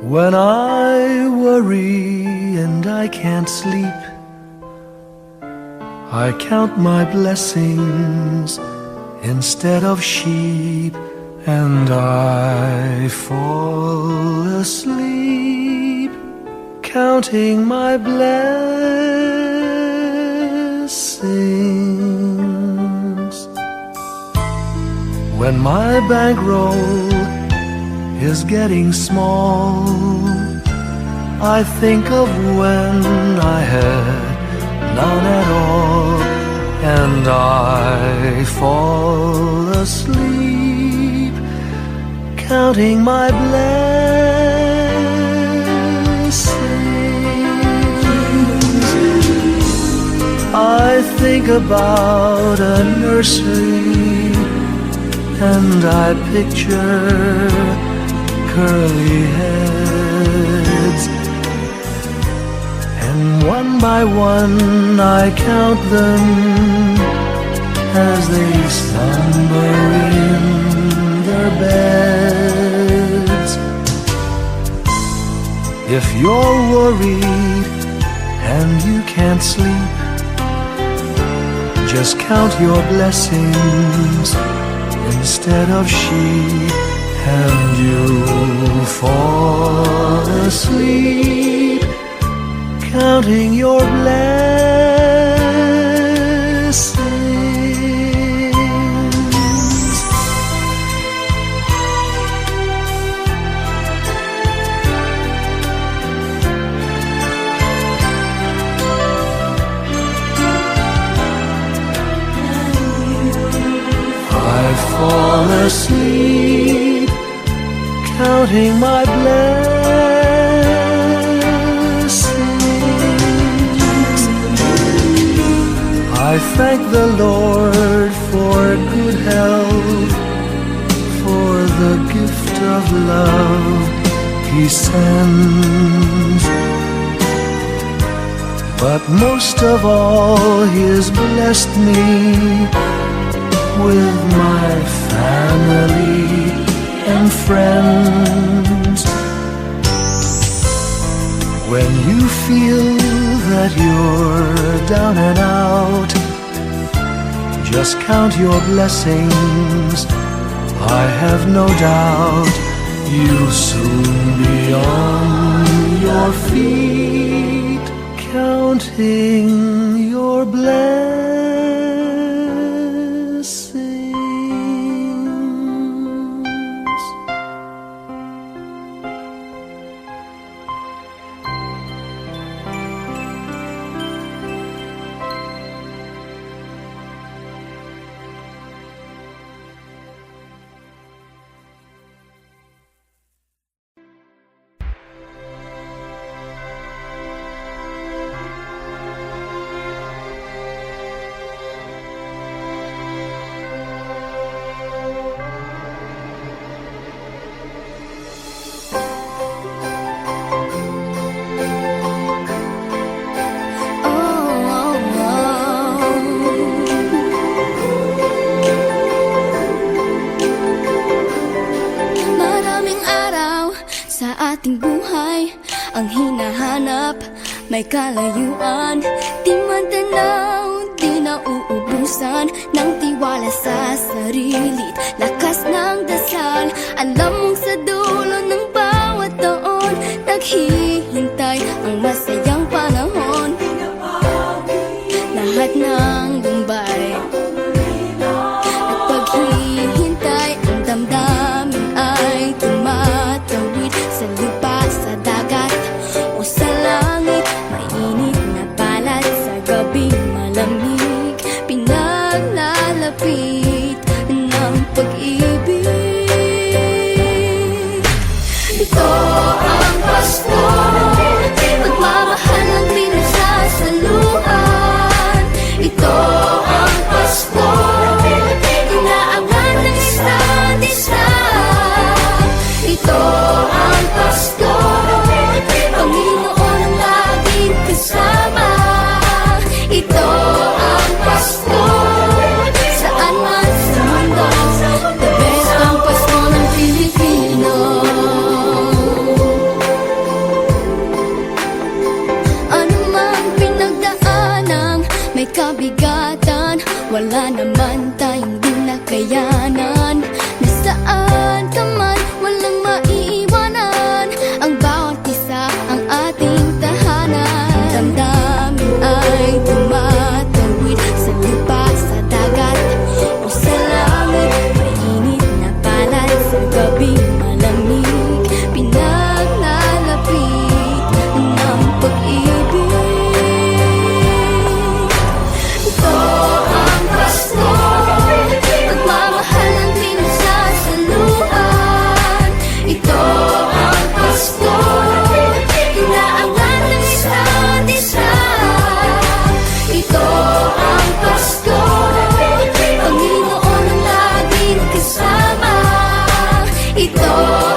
When I worry and I can't sleep, I count my blessings instead of sheep, and I fall asleep counting my blessings. When my bankroll is getting small, I think of when I had none at all, and I fall asleep counting my blessings. I think about a nursery, and I picture curly heads, and one by one I count them as they slumber in their beds. If you're worried and you can't sleep, just count your blessings instead of sheep, and you'll fall asleep counting your blessings. I fall asleep counting my blessings. I thank the Lord for good health, for the gift of love He sends, but most of all He has blessed me with my family and friends. When you feel that you're down and out, just count your blessings. I have no doubt you'll soon be on your feet, counting your blessings. May kalayuan, di man tanaw, di nauubusan ng tiwala sa sarili't lakas ng dasal. Alam mong sa dulo ng bawat taon, naghihintay ang masayang panahon. Lahat ng lumbay at paghihintay, ang damdamin ay tumatawid sa lupa, sa dagat o sa langit. Mainit na balat sa gabing malamig, pinaglalapit ng pag-ibig. Ito ang Pasko, pagmamahal ng pinagsasaluhan. Ito ang Pasko, inaangan ng isa't isa. Ito ang Pasko, Panginoon ang laging kasama. Ito ang Pasko, saan man sa mundo, the best ang Pasko ng Pilipino. kabigatan, wala naman tayong di nakayanan. Nasaan ka man, walang maiiwanan, ang bawat isa ang ating tahanan. Damdamin ay tumatawid sa lupa, sa dagat o sa langit. Mainit na palad sa gabing malamig, pinaglalapit ng pag-ibig. Ito ang Pasko, pagmamahal ang pinagsasaluhan. Ito ang Pasko, inaangat ng isa't isa. Ito ang Pasko, Panginoon ang laging kasama. Ito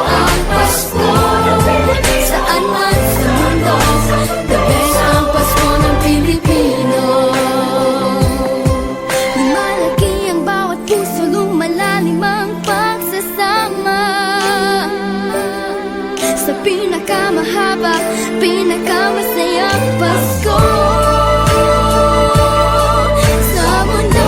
ang Pasko, saan man sa mundo, the best ang Pasko ng Pilipino. Lumalaki ang bawat puso, lumalalim ang pagsasama. Sa pinakamahaba, pinakamasayang Pasko sa mundo.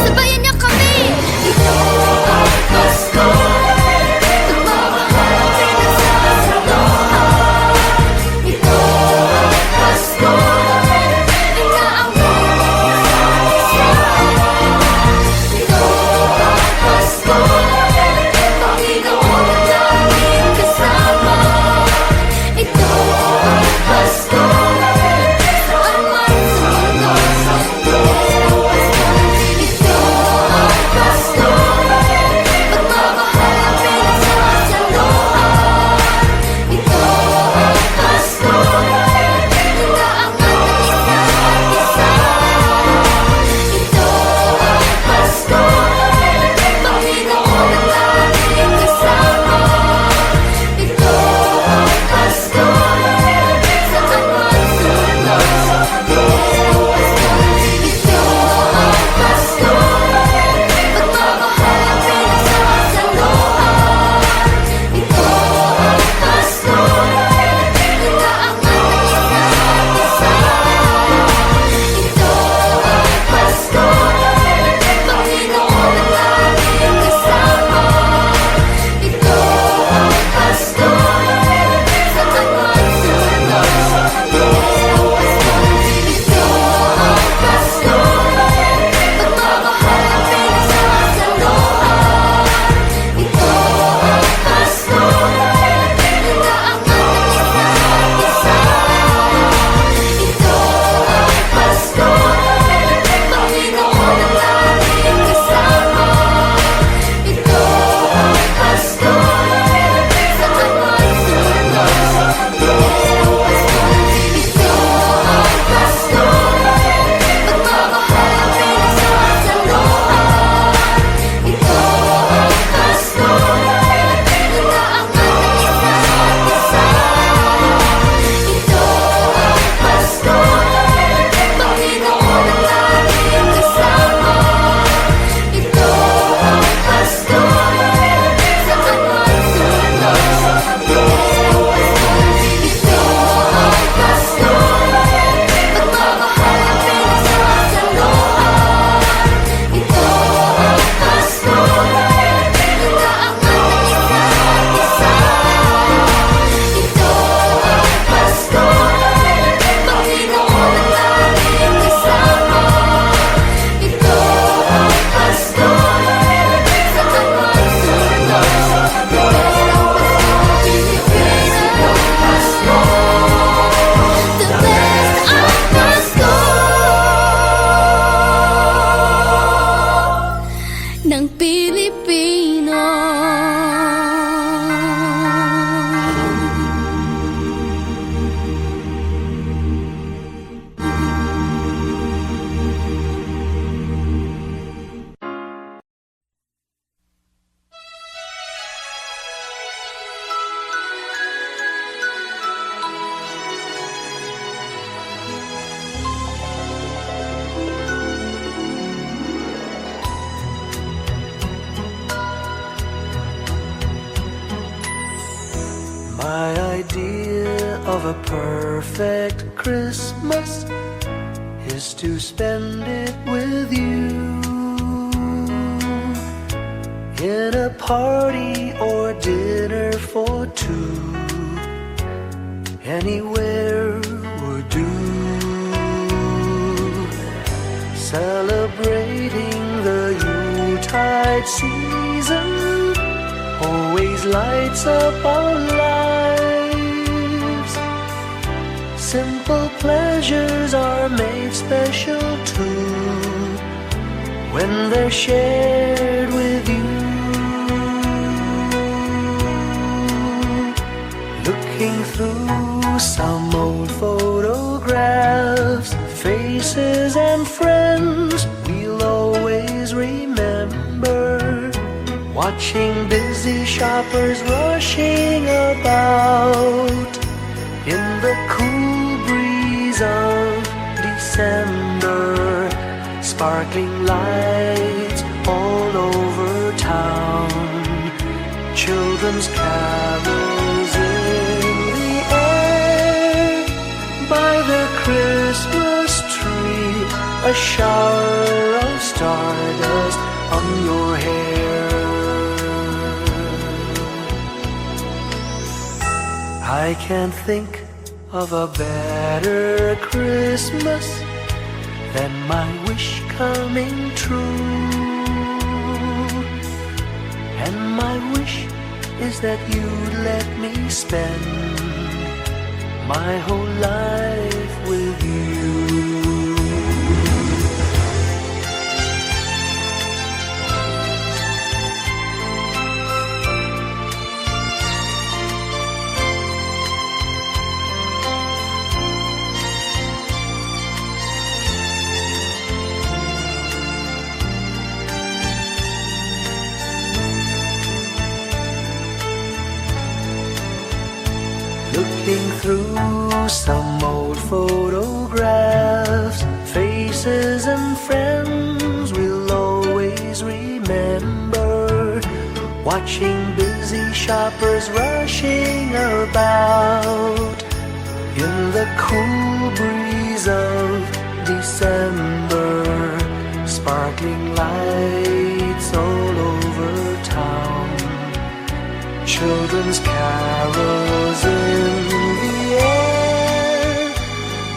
Sabayan niyo kami! Ito ang Pasko, pagmamahal ang pinagsasaluhan. Ito ang Pasko, inaangat ng isa't isa. Ito ang Pasko, Panginoon ang laging kasama. of a perfect Christmas is to spend it with you, in a party or dinner for two. Anywhere would do. Celebrating the Yuletide season always lights up our lives. Simple pleasures are made special too when they're shared with you. Looking through some old photographs, faces and friends we'll always remember. Watching busy shoppers rushing about in the cool breeze of December. Sparkling lights all over town, children's carols in the air. By the Christmas tree, a shower of stardust on your hair. I can't think of a better Christmas than my wish coming true. And my wish is that you'd let me spend my whole life with you. Looking through some old photographs, faces and friends we'll always remember. Watching busy shoppers rushing about in the cool breeze of December. Sparkling lights all over town, children's carols in the air.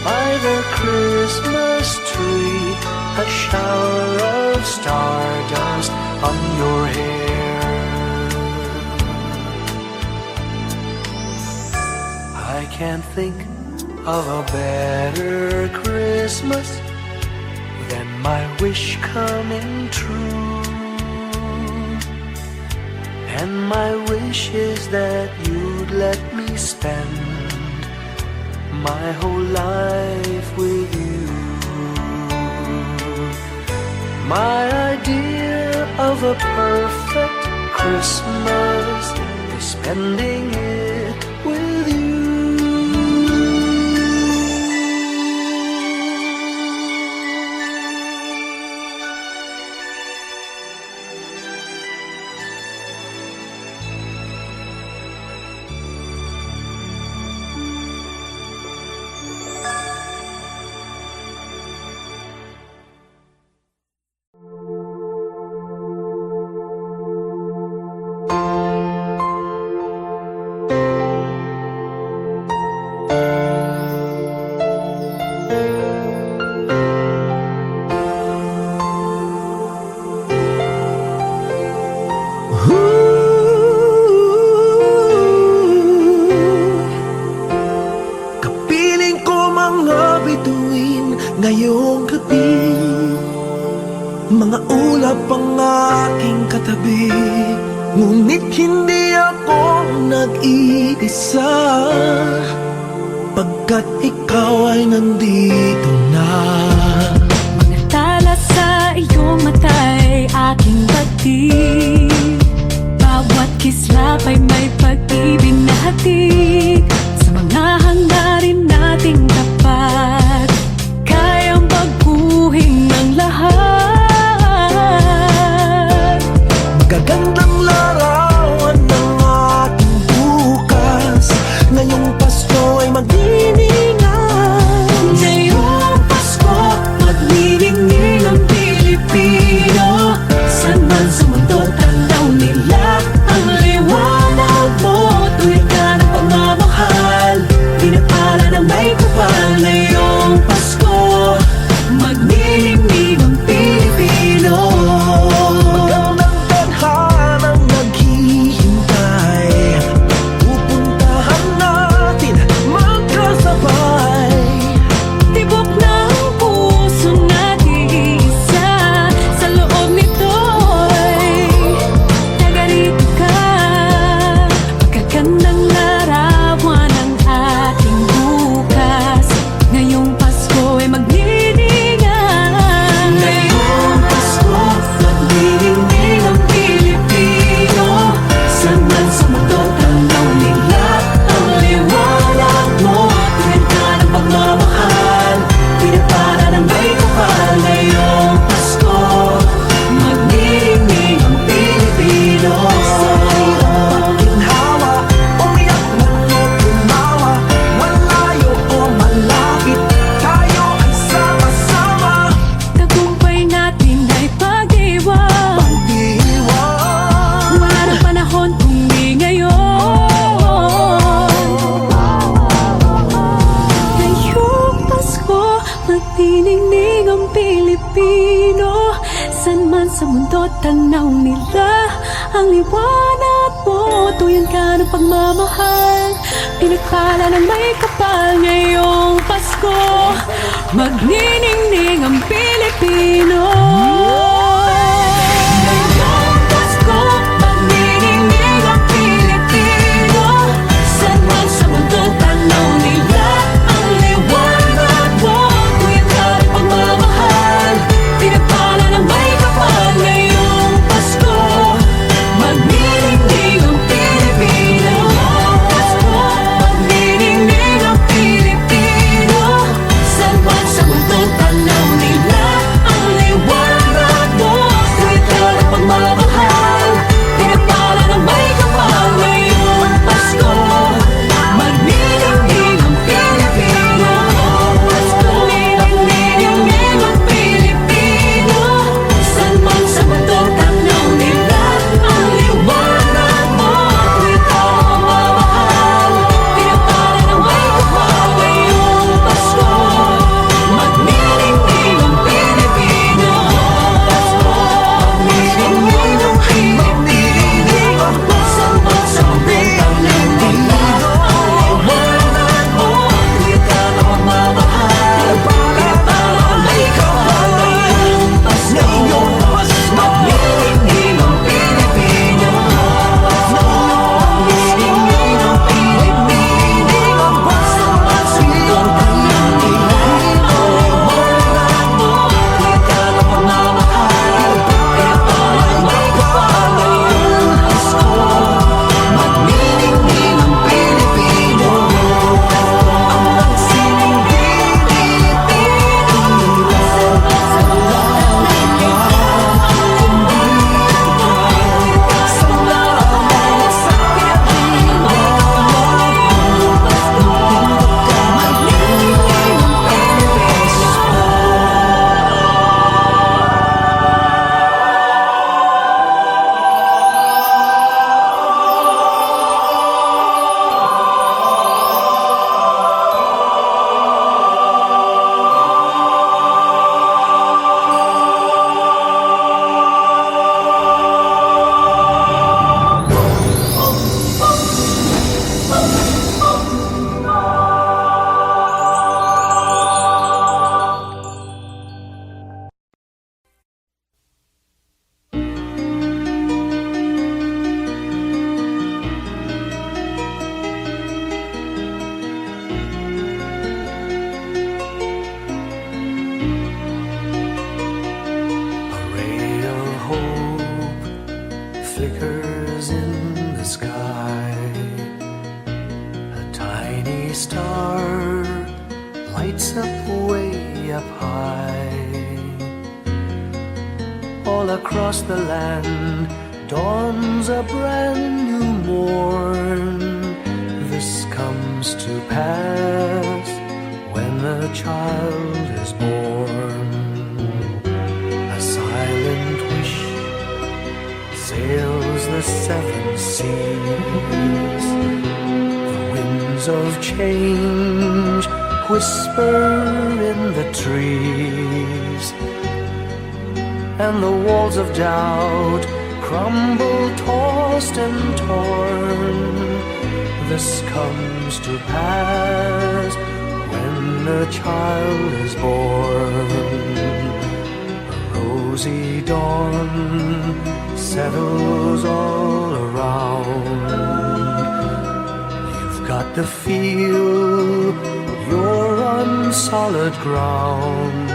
By the Christmas tree, a shower of stardust on your hair. I can't think of a better Christmas than my wish coming true. And my wish is that you'd let me spend my whole life with you. My idea of a perfect Christmas is spending it with you. Kapiling ko mga bituin ngayong gabi, mga ulap ang aking katabi, ngunit hindi ako nag-iisa, pagkat ikaw ay nandito na. Mga tala sa iyong mata'y aking batid, bawat kislap ay may pag-ibig na hatid. Sa mga hangarin nating tapat, kayang baguhin ang lahat. Magagandang larawan ng ating bukas, ngayong Pasko ay magdiningan. Ngayong Pasko, magniningning ang Pilipino. Saan man sa mundo, tanaw nila ang liwanag mo. Tuwid ka ng pagmamahal, pinapala ng may kapal. Ngayong Pasko, magniningning ang Pilipino. Magandang tadhanang naghihintay, pupuntahan natin magkasabay. Tibok ng puso natin iisa, sa loob nito'y tagarito ka. Magagandang larawan ang ating bukas. Ngayong Pasko ay magdiningan. Ngayong Pasko, magdiningan ang Pilipino. Saan man sa mundo, tanaw nila ang liwanag mo. Tuwid ka ng pagmamahal, pinapala ng may kapal. Ngayong Pasko, magdiningan ang Pilipino. Ginhawa, umiyak man o tumawa, malayo o malapit, tayo ay sama-sama. Tagumpay natin ay pag-iwan. Pag-iwan, Wala na panahon kung di ngayon. Ngayong Pasko, magniningning ang Pilipino. Saan man sa mundo, tanaw nila ang liwanag mo. Tuyan ka ng pagmamahal, pinagpala ng may kapal. Ngayong Pasko, magniningning ang Pilipino. Ngayong Pasko, magniningning ang Pilipino. Saan man sa mundo, tanaw nila ang liwanag mo. Tuyan ka ng pagmamahal, pinagpala ng may kapal. Ngayong Pasko, magniningning ang Pilipino. Pasko, magniningning ang Pilipino. Saan man sa mundo, tanaw nila ang liwanag mo. Tuwid ka ng pagmamahal, pinagpala ng may kapal. Ngayong Pasko, magniningning ang Pilipino. Pasko, magniningning ang Pilipino. Saan man sa mundo, tanaw nila ang liwanag mo. Tuwid ka ng pagmamahal, pinagpala ng may kapal. Ngayong Pasko, magniningning ang Pilipino. Pasko, magniningning ang Pilipino. Saan man sa mundo, tanaw nila ang liwanag mo. Tuwid ka ng pagmamahal, pinagpala ng may kapal. Ngayong Pasko, magniningning ang Pilipino. Magniningning ang Pilipino. Saan man sa mundo, tanaw nila ang liwanag mo. Tuwid ka ng pagmamahal, pinagpala ng may kapal. Ngayong Pasko, magniningning ang Pilipino. Ang sining Pilipino. Saan man sa mundo, tanaw nila ang liwanag mo. a ray of hope flickers in the sky. A tiny star lights up way up high. All across the land dawns a brand new morn. This comes to pass when a child is born. A silent wish sails the seven seas. The winds of change whisper in the trees, and the walls of doubt crumble, tossed and torn. This comes to pass when a child is born. A rosy dawn settles all around. You've got to feel you're on solid ground.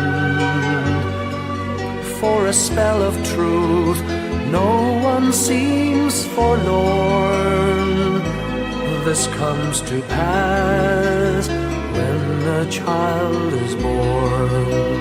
For a spell of truth, no one seems forlorn. This comes to pass when a child is born.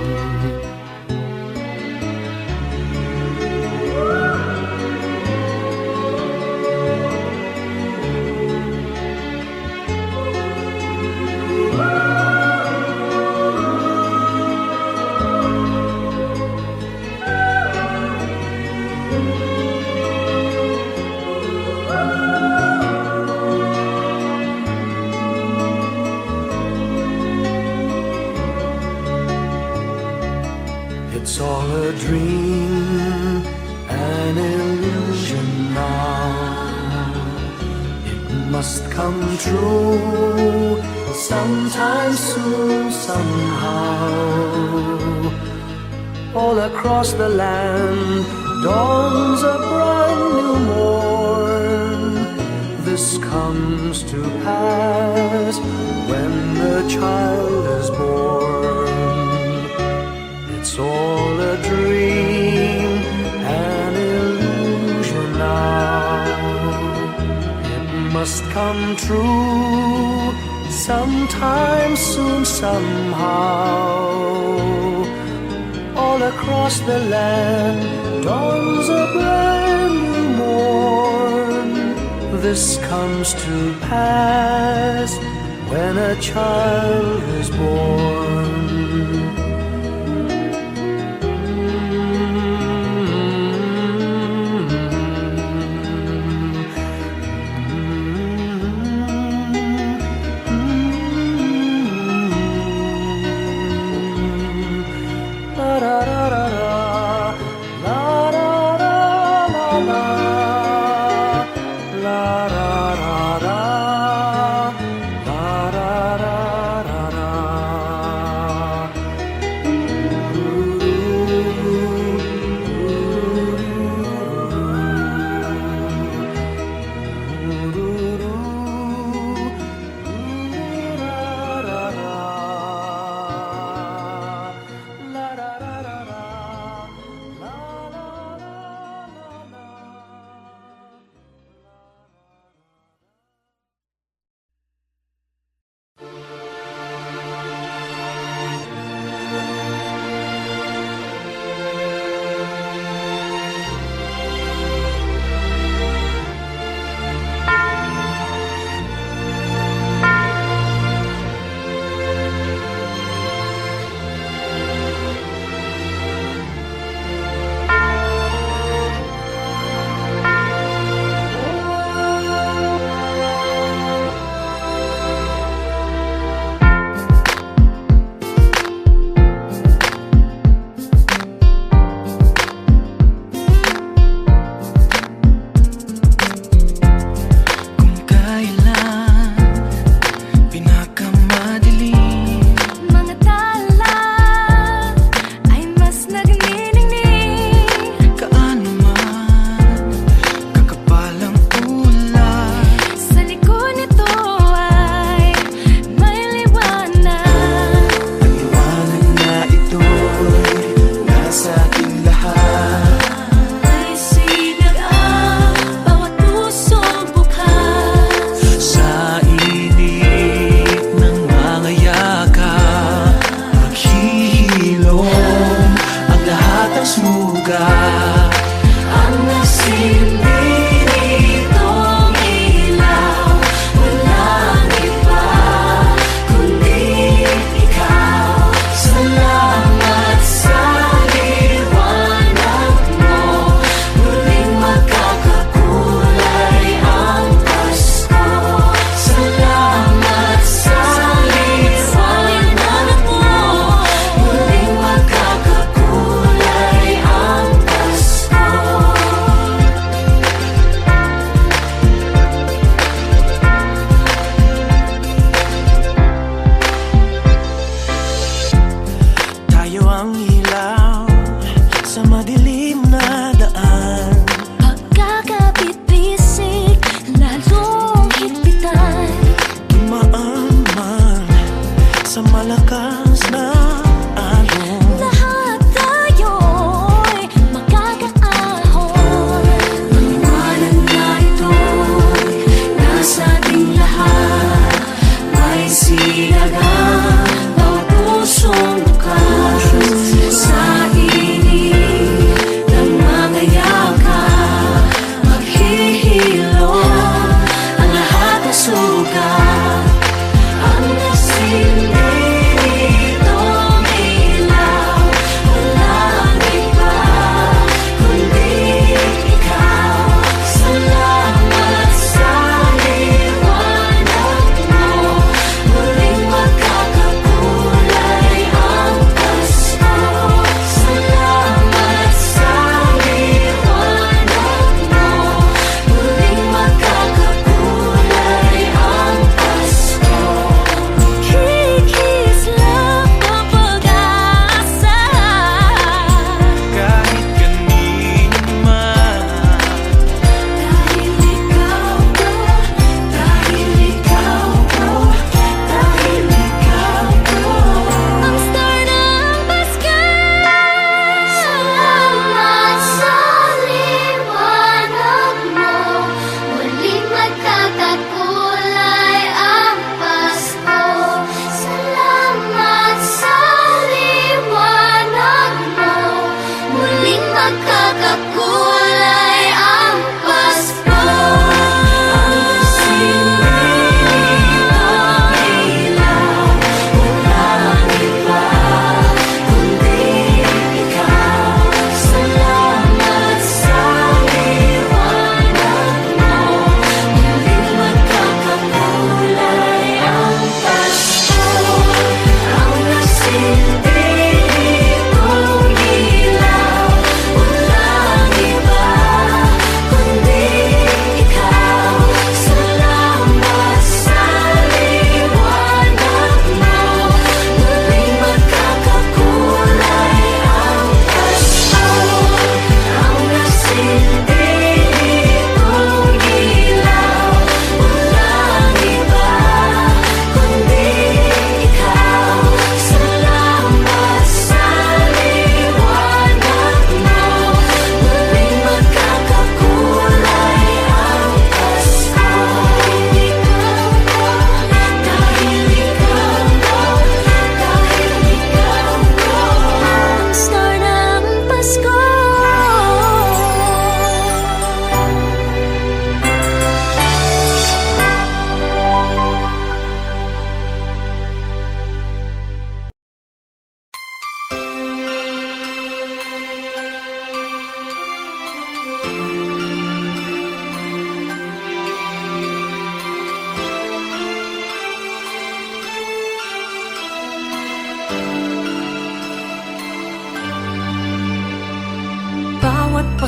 It's all a dream, an illusion now. It must come true sometime soon, somehow. All across the land dawns a brand new morn. This comes to pass when the child is born. It's all a dream, an illusion now. It must come true sometime soon, somehow. All across the land dawns a brand new morn. This comes to pass when a child is born.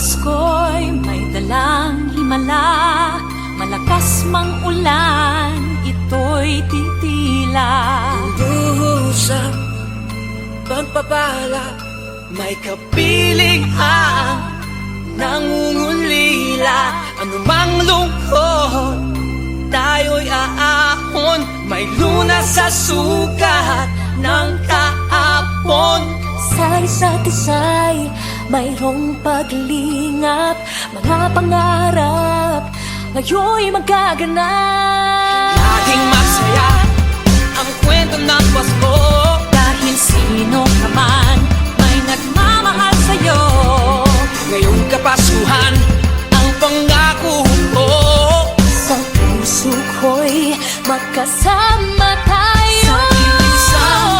Pasko'y may dalang himala, malakas mang ulan, ito'y titila. Buhusap, pagpapala, may kapiling ang nangungulila. Anumang lungkot, tayo'y aahon. May lunas sa sukat ng kahapon. Sa isa't isa'y mayroong paglingap, mga pangarap ngayon'y magaganap. Laging masaya ang kwento ng Pasko. Dahil sino ka man may nagmamahal sa'yo. Ngayong Kapaskuhan, ang pangako ko. Sa puso ko'y magkasama tayo. Sa isang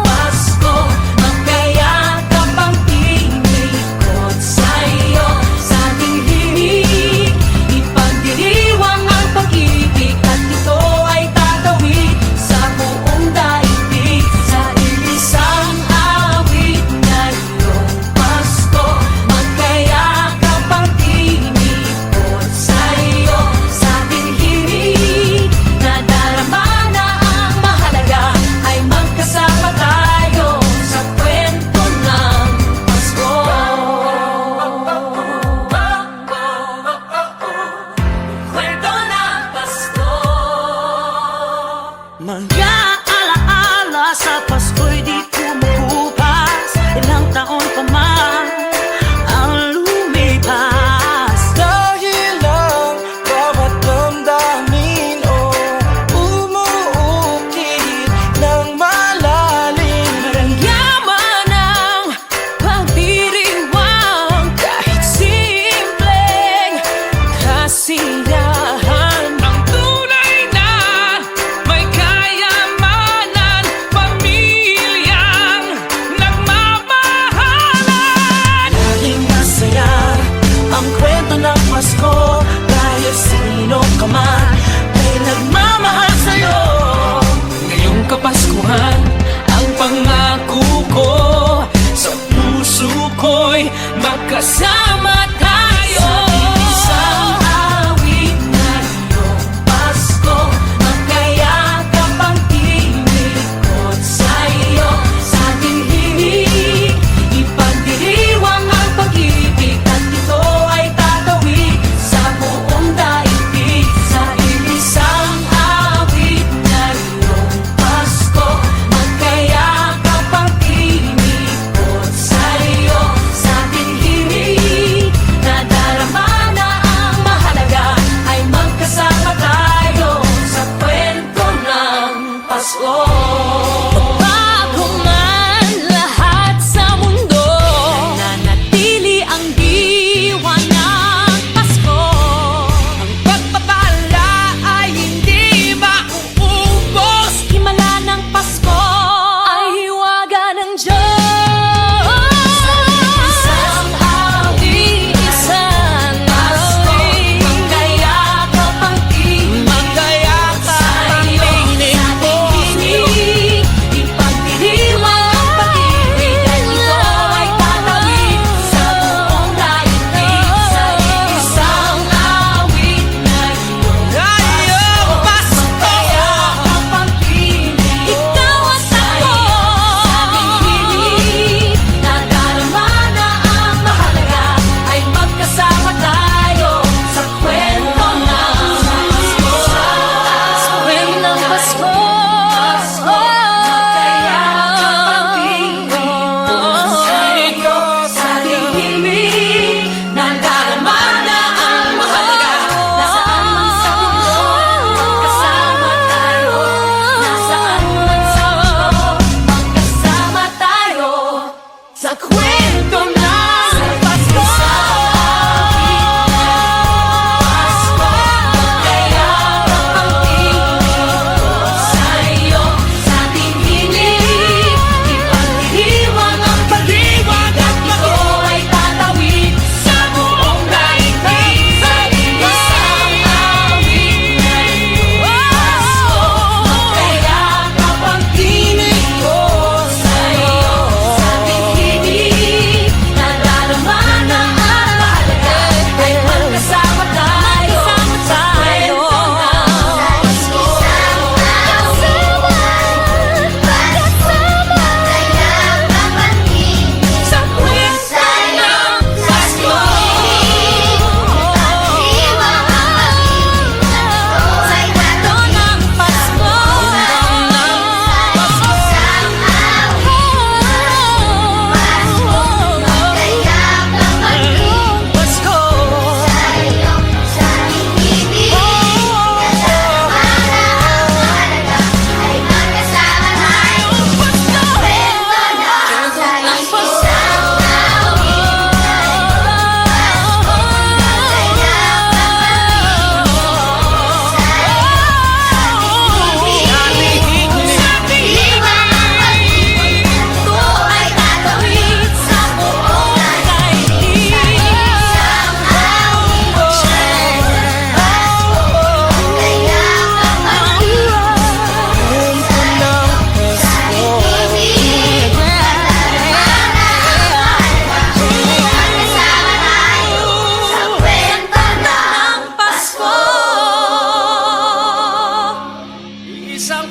Pasko, magkayakap ang tinikot sa'yo. Sa ating himig, ipagdiriwang ang pag-ibig, at ito ay tatawid sa buong daigdig. Sa isang awit ngayong Pasko, magkayakap ang tinikot sa'yo. Sa ating himig, nadarama na ang mahalaga, ay magkasama tayo sa kwento ng Pasko. Kwento ng Pasko. Mga alaala sa Pasko'y di kumukupas. Ilang taon pa man ang lumipas. Dahil ang bawat damdamin umuukit ng malalim. Yaman ang pagdiriwang, kahit simpleng kasiyahan. Ang tunay na may kayamanan, pamilyang nagmamahalan.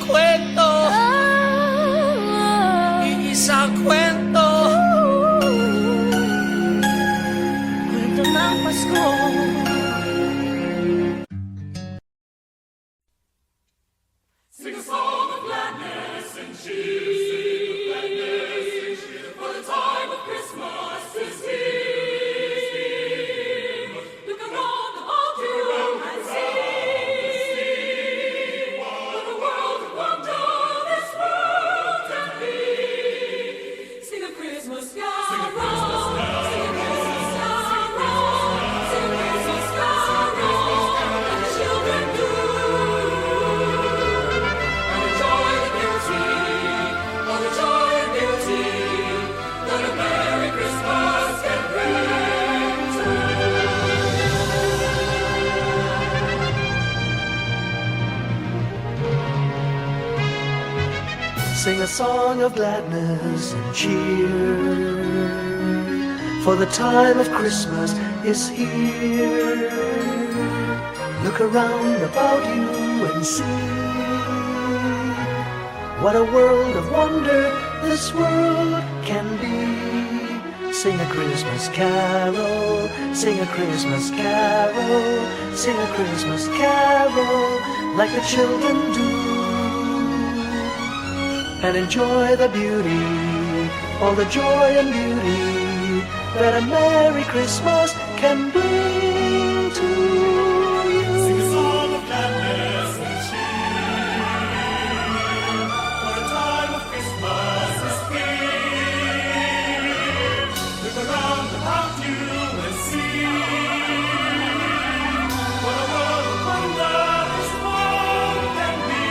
kwento, iisang kwento. Kwento ng Pasko. Look around about you and see what a world of wonder this world can be. Sing a Christmas carol, sing a Christmas carol, sing a Christmas carol, sing a Christmas carol, let the children do. And the joy and beauty, oh the joy and beauty, that a Merry Christmas can bring to. Sing a song of gladness and cheer, for the time of Christmas is here. Look around about you and see what a world of wonder this world can be. Sing a Christmas carol, sing a Christmas carol, sing a Christmas carol like the children do. And enjoy the beauty, all the joy and beauty that a Merry Christmas can bring to you. Sing a song of gladness and cheer, for the time of Christmas is here. Look around about you and see what a world of wonder this world can be.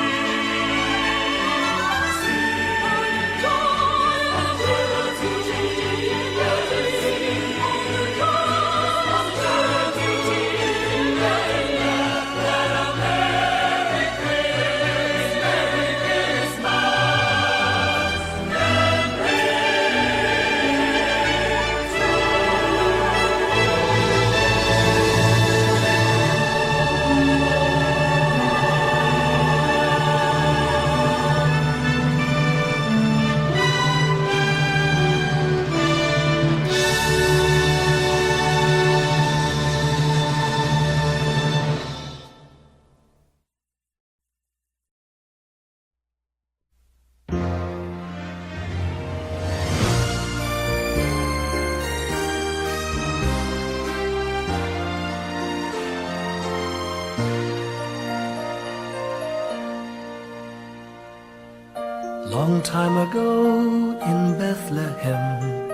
Long time ago in Bethlehem,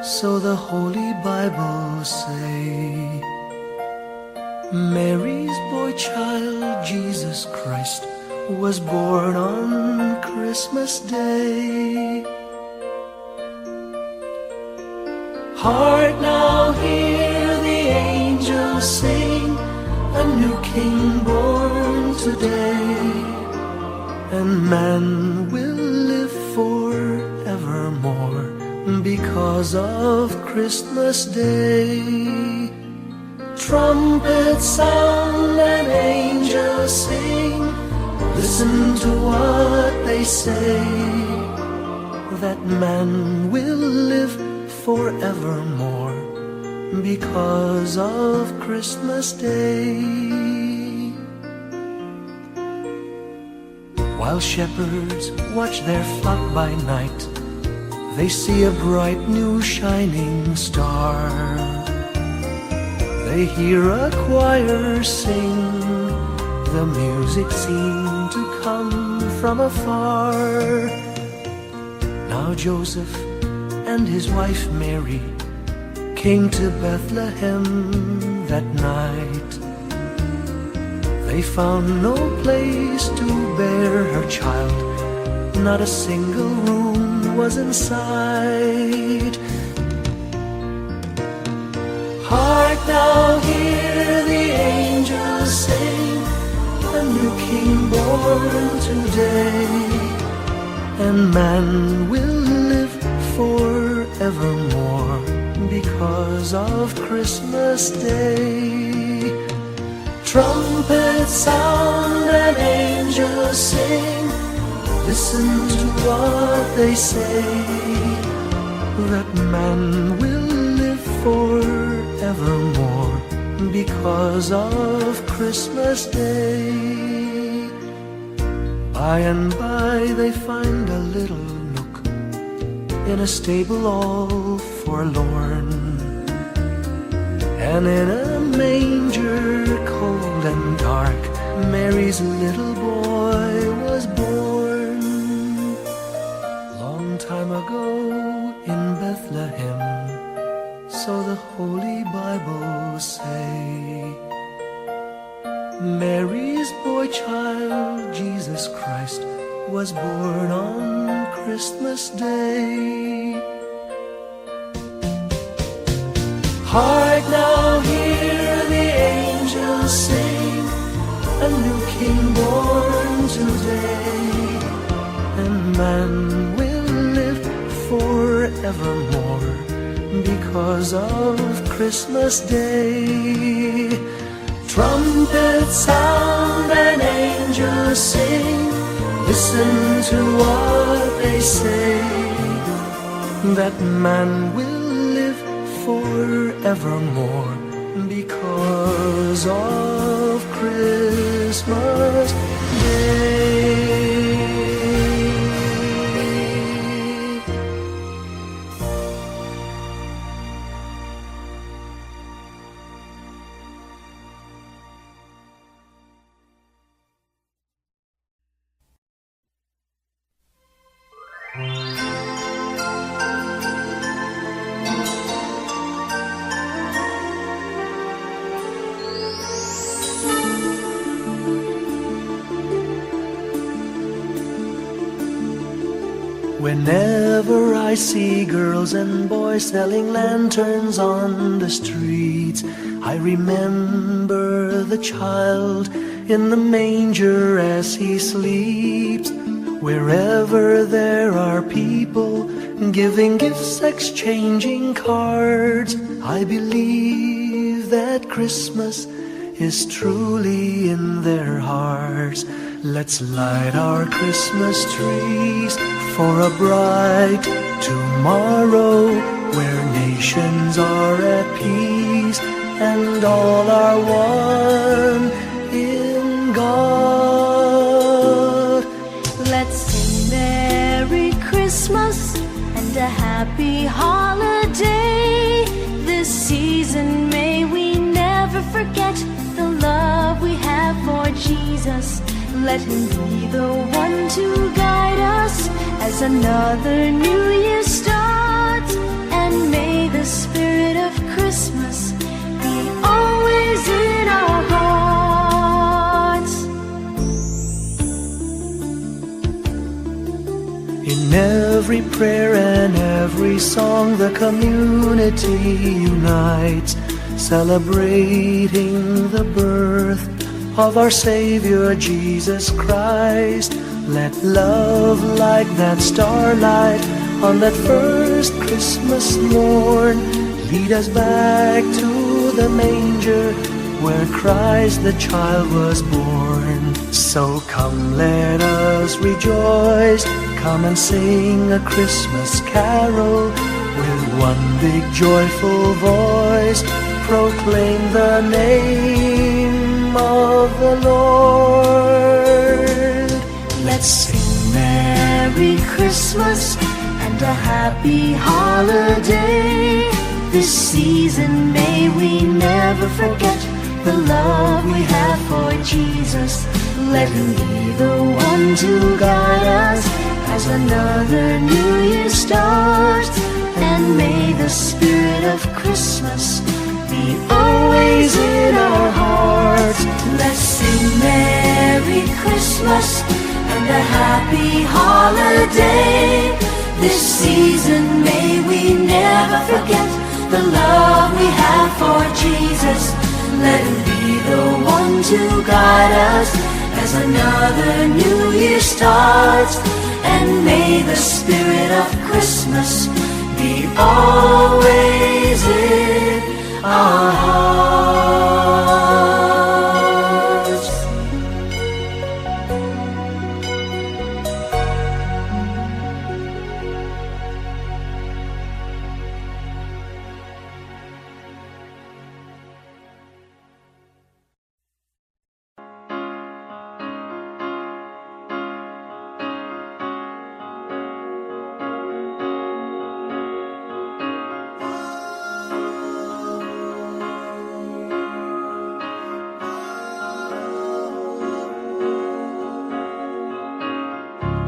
so the Holy Bible say, Mary's boy child, Jesus Christ, was born on Christmas Day. Hark now, hear the angels sing, a new King born today, and man will live forevermore because of Christmas Day. Trumpets sound and angels sing, listen to what they say, that man will live forevermore because of Christmas Day. While shepherds watch their flock by night, they see a bright new shining star. They hear a choir sing, the music seemed to come from afar. Now Joseph and his wife Mary came to Bethlehem that night. They found no place to bear her child, not a single room was in sight. Hark now, hear the angels sing, a new King born today, and man will live forevermore because of Christmas Day. Trumpets sound and angels sing, Listen to what they say, that man will live forevermore because of Christmas Day. By and by they find a little nook in a stable all forlorn, and in a manger cold and dark Mary's little boy was born. Long time ago in Bethlehem, so the Holy Bible say, Mary's boy child, Jesus Christ, was born on Christmas Day. Hark now, hear the angels sing, a new King born today, and man will live forevermore because of Christmas Day. Trumpets sound and angels sing, listen to what they say, that man will live forevermore because of Christmas Day. Whenever I see girls and boys selling lanterns on the streets, I remember the child in the manger as he sleeps. Wherever there are people giving gifts, exchanging cards, I believe that Christmas is truly in their hearts. Let's light our Christmas trees for a bright tomorrow, where nations are at peace and all are one in God. Let's sing Merry Christmas and a Happy Holiday. This season may we never forget the love we have for Jesus. Let Him be the one to guide us as another new year starts. And may the spirit of Christmas be always in our hearts. In every prayer and every song, the community unites, celebrating the birth of our Savior Jesus Christ. Let love like that starlight on that first Christmas morn lead us back to the manger where Christ the child was born. So come, let us rejoice, come and sing a Christmas carol with one big joyful voice, proclaim the name of the Lord. Let's sing Merry Christmas and a Happy Holiday. This season may we never forget the love we have for Jesus. Let Him be the one to guide us as another new year starts. And may the spirit of Christmas be always in our hearts. Let's sing Merry Christmas and a Happy Holiday. This season may we never forget the love we have for Jesus. Let Him be the one to guide us as another new year starts. And may the spirit of Christmas be always in our hearts.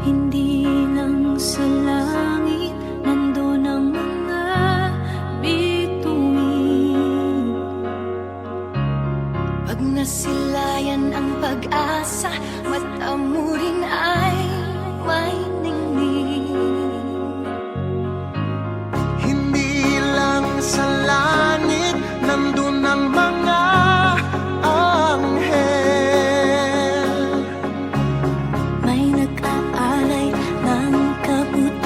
Hindi lang sa langit nandun ang mga bituin. Pag nasilayan ang pag-asa, mata mo rin ay may ningning. Hindi lang sa langit nandun ang mga anghel. May nag-aalay ng kabuti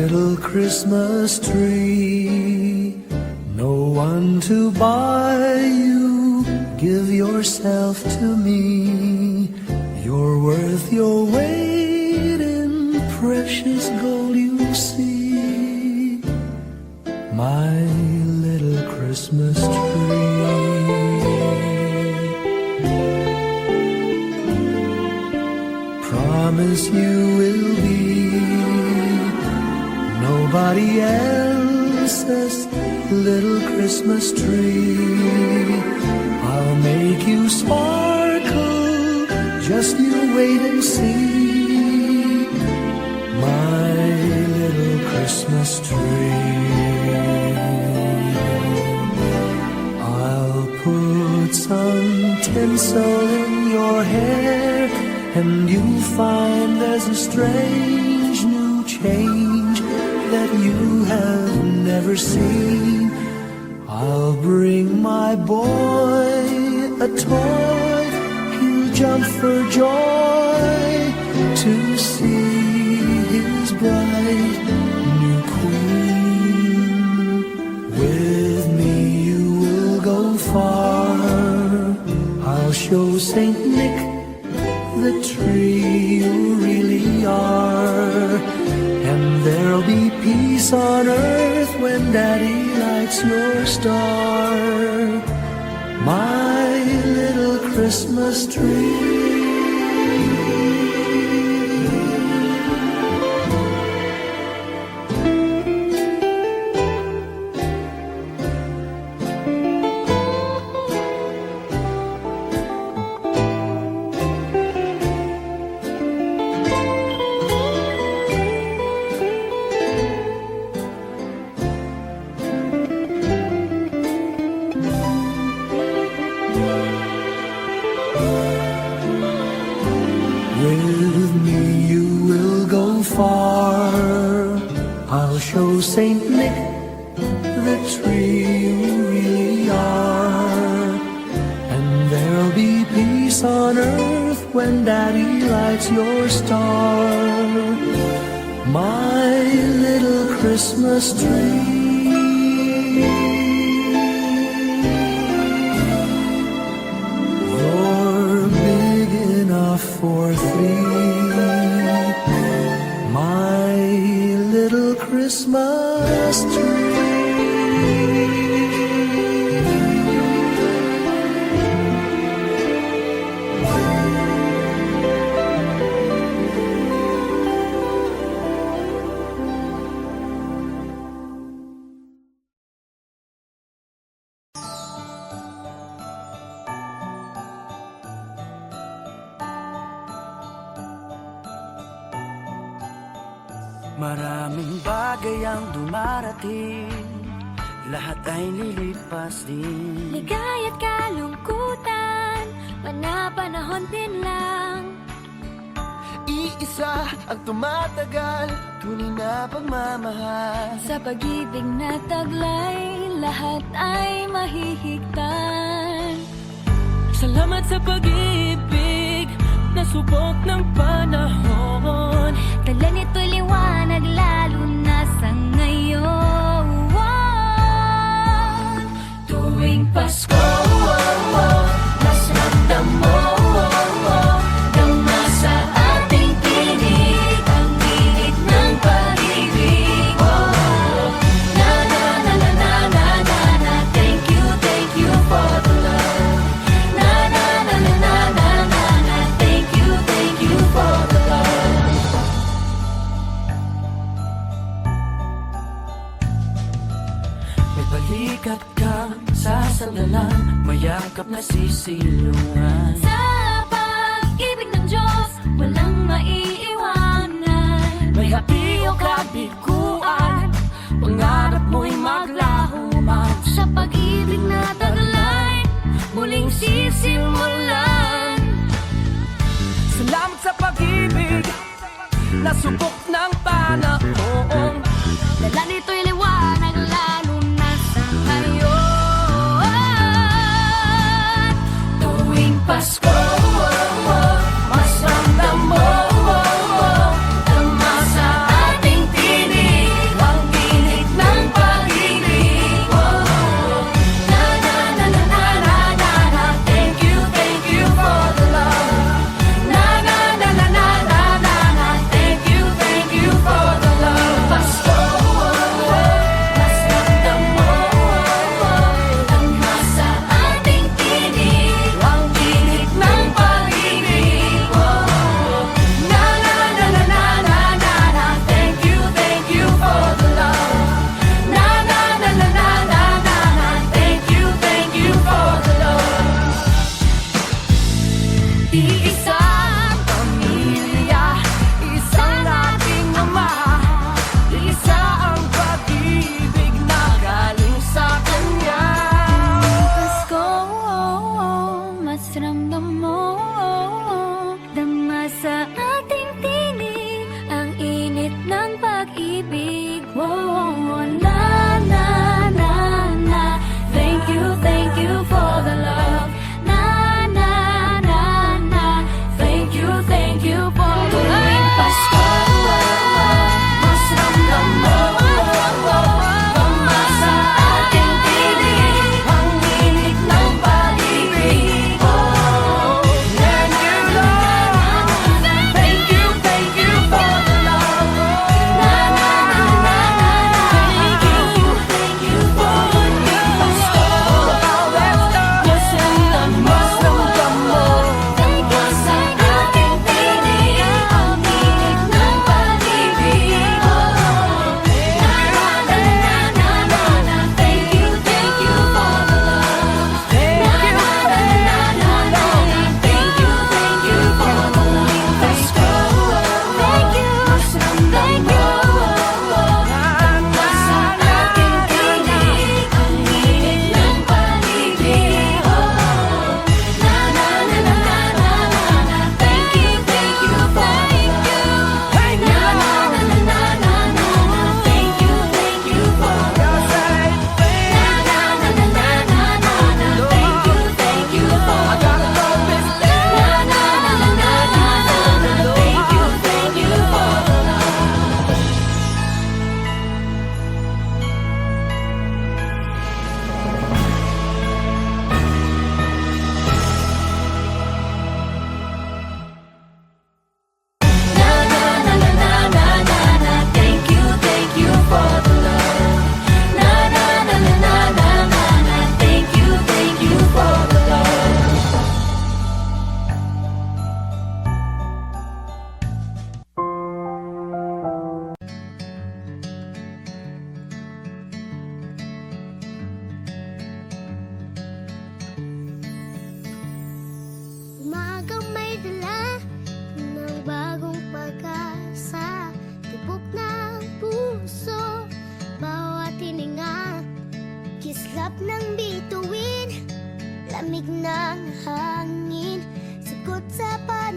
little Christmas tree, no one to buy you, give yourself to me. You're worth your weight in precious gold, you see, my little Christmas tree. Promise you will be nobody else's little Christmas tree. I'll make you sparkle, just you wait and see, my little Christmas tree. I'll put some tinsel in your hair, and you'll find there's a strange new change that you have never seen. I'll bring my boy a toy, he'll jump for joy to see his bright new queen. With me you will go far, I'll show Saint Nick the tree you really are, and there'll be peace on earth when Daddy lights your star, my little Christmas tree. With me you will go far, I'll show Saint Nick the tree you really are, and there'll be peace on earth when Daddy lights your star, my little Christmas tree. For three, my little Christmas tree. Maraming bagay ang dumarating, lahat ay lilipas din. Ligaya't kalungkutan, panapanahon din lang. Iisa ang tumatagal, tunay na pagmamahal. Sa pag-ibig na taglay, lahat ay mahihigtan. Salamat sa pag-ibig na subok ng panahon. Dala nito'y liwanag lalo na sa ngayon. Tuwing Pasko, mas ramdam mo, dama sa ating tinig ang init ng pag-ibig. Na na na na na na na na, thank you for the love. Na na na na na na na na, thank you for the love. May balikat kang sasandalan, mayakap na sisilungan. Sa pag-ibig ng Diyos, walang maiiwanan. May hapi o kabiguan, pangarap mo'y maglaho man. Sa pag-ibig na taglay, muling sisimulan. Salamat sa pag-ibig na subok ng panahon. Dala nito'y liwanag lalo na sa ngayon. Tuwing Pasko, mas ramdam mo, dama sa ating tinig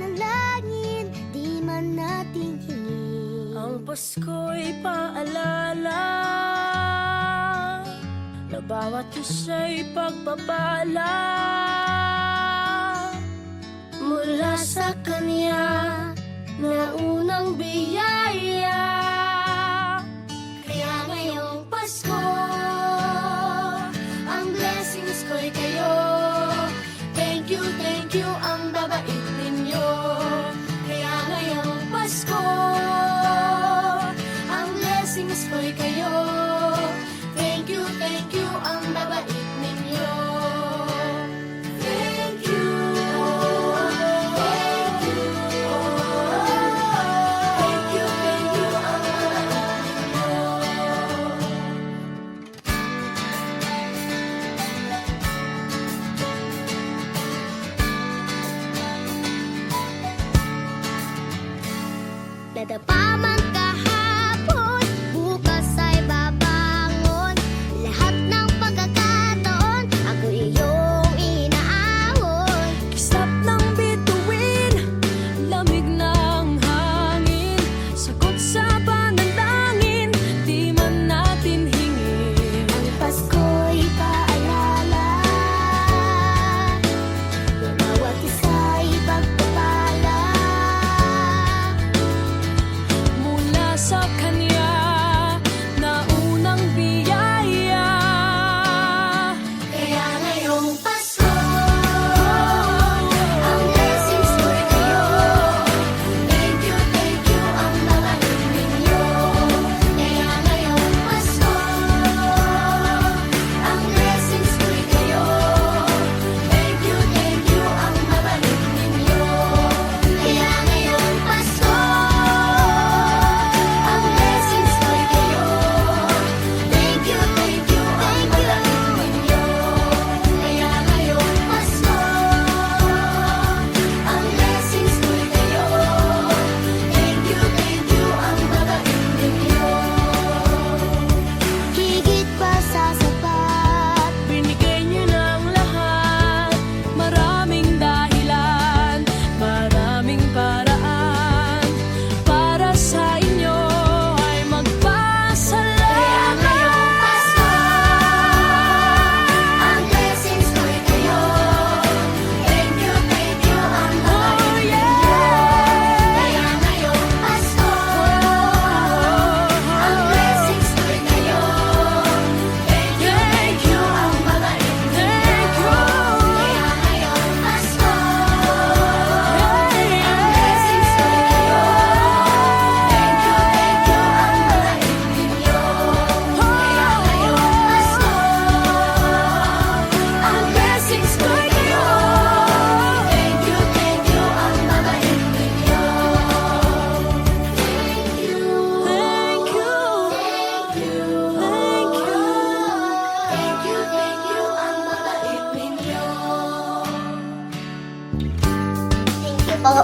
panalangin, di man natin hingin. Ang Pasko'y paalala na bawat isa'y pagpapala mula sa Kanya na unang biyaya. Kaya ngayong Pasko, ang blessings ko'y kayo. Thank you, ang babait ninyo. Kaya ngayong Pasko, ang blessings ko'y kayo. Thank you, ang babait ninyo. Thank you, thank you. Thank you, ang babait ninyo. Dadapa man kahapon, bukas ay babangon. Lahat ng pagkakataon, ako iyong inaahon. Kisap ng bituin, lamig ng hangin, sagot sa panalangin, di man natin hingin. Ang Pasko'y paalala na bawat isa'y pagpapala Mula sa Kanya na unang biyaya. Kaya ngayong Pasko, ang blessings ko'y kayo. Thank you, ang babait ninyo. Kaya ngayong Pasko, ang blessings ko'y kayo. Thank you, ang babait ninyo. Kaya ngayong Pasko, ang blessings ko'y kayo. Thank you, ang babait ninyo. Kaya ngayong Pasko, ang blessings ko'y kayo. Thank you, ang babait ninyo. Higit pa sa sapat, Binigay niyo ng lahat, maraming dahilan, maraming paraan, para sa inyo ay magpasalamat. kaya ngayong Pasko, ang blessings ko'y kayo. Thank you, ang babait ninyo. Kaya ngayong Pasko, ang blessings ko'y kayo. Thank you, ang babait ninyo. Kaya ngayong Pasko, ang blessings ko'y kayo. Thank you, ang babait ninyo. Kaya ngayong Pasko, ang blessings ko'y kayo. Thank you, ang babait ninyo. Thank you, ang babait ninyo. Thank you po.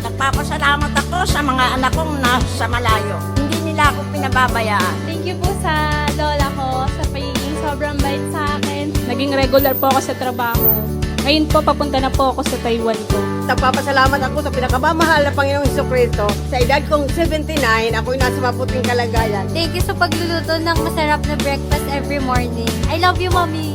Nagpapasalamat ako sa mga anak kong nasa malayo. Hindi nila ako pinababayaan. Thank you po sa lola ko sa pagiging sobrang bait sa akin. Naging regular po ako sa trabaho. Ngayon po, papunta na po ako sa Taiwan ko. Nagpapasalamat ako sa pinakamamahal na Panginoong Hesukristo. Sa edad kong 79, ako'y nasa maputing kalagayan. Thank you sa pagluluto ng masarap na breakfast every morning. I love you, Mommy.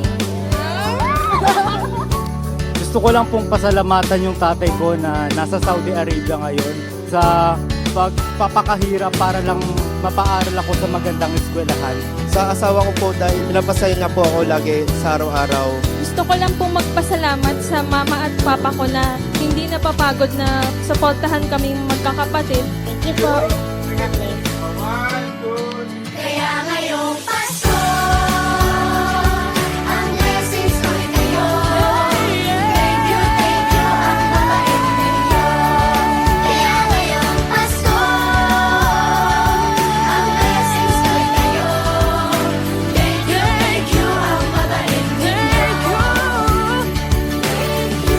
Gusto ko lang pong pasalamatan yung tatay ko na nasa Saudi Arabia ngayon sa pagpapakahirap para lang mapaaral ako sa magandang eskwelahan. Sa asawa ko po dahil pinapasaya niya po ako lagi sa araw-araw. Gusto ko lang pong magpasalamat sa mama at papa ko na hindi napapagod na suportahan kaming magkakapatid. Thank you po. Kaya ngayong Pasko, ang blessings ko'y kayo. Thank you, ang babait ninyo. Kaya ngayong Pasko, ang blessings ko'y kayo. Thank you, ang babait ninyo. Thank you,